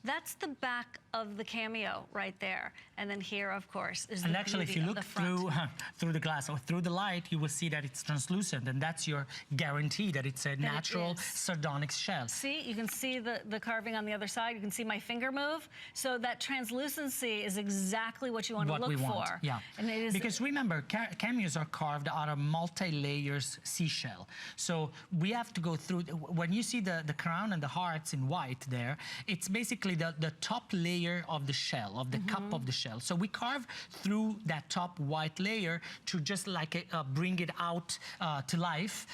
That's the back of the Cameo right there. And then here, of course, is and the actually, if you look through the glass or through the light, you will see that it's translucent, and that's your guarantee that it's a natural sardonyx shell. See, you can see the carving on the other side. You can see my finger move. So that translucency is exactly what you want to look for. Yeah, and it is, because remember, cameos are carved out of multi-layers seashell. So we have to go through, when you see the crown and the hearts in white there, it's basically the top layer of the shell, of the cup of the shell. So we carve through that top white layer to just like bring it out to life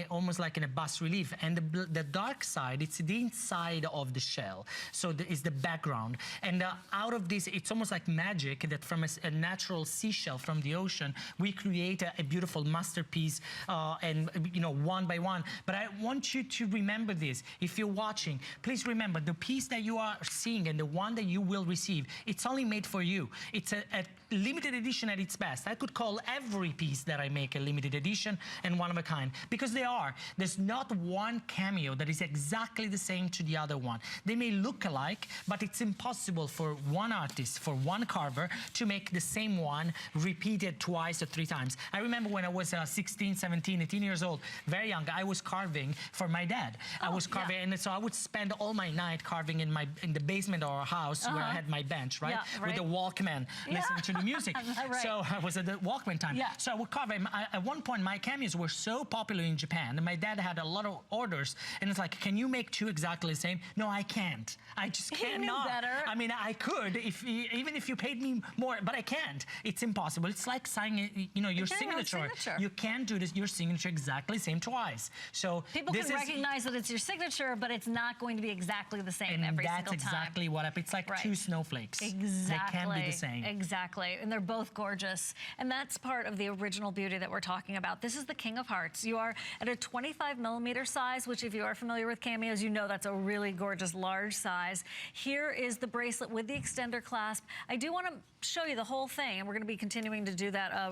almost like in a bas relief. And the dark side, it's the inside of the shell. So it's the background. And out of this, it's almost like magic that from a natural seashell from the ocean, we create a beautiful masterpiece, and you know, one by one. But I want you to remember this. If you're watching, please remember the piece that you are seeing and the one that you will receive, it's only made for you. It's a limited edition at its best. I could call every piece that I make a limited edition and one of a kind, because they are. There's not one Cameo that is exactly the same to the other one. They may look alike, but it's impossible for one artist, for one carver, to make the same one repeated twice or 3 times. I remember when I was 16, 17, 18 years old, very young, I was carving for my dad. I was carving, and so I would spend all my night carving in the basement of our house where I had my bench, right? With the Walkman, listening to the music. So I was at the Walkman time. So I would carve. At one point, my Cameos were so popular in Japan, and my dad had a lot of orders, and it's like, can you make 2 exactly the same? No, I can't. I just cannot. He knew better. I mean, I could, even if you paid me more, but I can't. It's impossible. It's like signing, you know, your signature. You can't do this, your signature exactly same twice. So people can recognize that it's your signature, but it's not going to be exactly the same every single time. That's exactly what happened. It's like 2 snowflakes. Exactly. They can be the same. Exactly. And they're both gorgeous. And that's part of the original beauty that we're talking about. This is the King of Hearts. You are at a 25mm size, which if you are familiar with Cameos, you know that's a really gorgeous large size. Here is the bracelet with the extender clasp. I do want to show you the whole thing, and we're going to be continuing to do that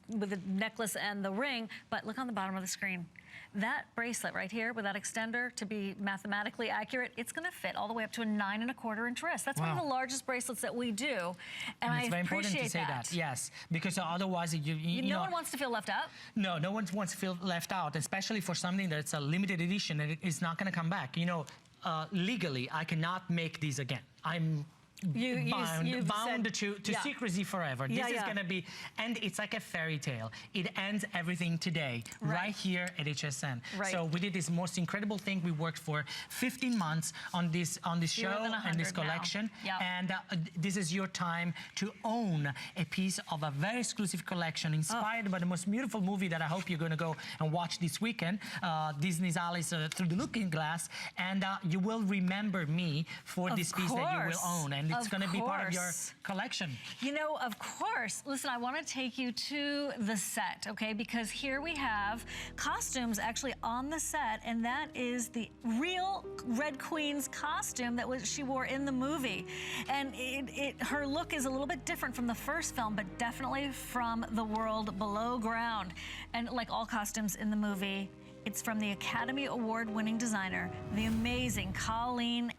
with the necklace and the ring, but look on the bottom of the screen. That bracelet right here with that extender, to be mathematically accurate, it's going to fit all the way up to a 9¼ inch wrist. That's one of the largest bracelets that we do, and I appreciate that. It's very important to say that. Yes, because otherwise you no one wants to feel left out. No, no one wants to feel left out, especially for something that's a limited edition and it is not going to come back. You know, legally, I cannot make these again. I'm bound to secrecy forever. This is going to be, and it's like a fairy tale. It ends everything today, right here at HSN. So we did this most incredible thing. We worked for 15 months on this show and this collection, and this is your time to own a piece of a very exclusive collection inspired by the most beautiful movie that I hope you're going to go and watch this weekend, Disney's Alice Through the Looking Glass, and you will remember me for this piece that you will own. And it's going to be part of your collection. You know, of course. Listen, I want to take you to the set, okay? Because here we have costumes actually on the set, and that is the real Red Queen's costume that she wore in the movie. And her look is a little bit different from the first film, but definitely from the world below ground. And like all costumes in the movie, it's from the Academy Award-winning designer, the amazing Colleen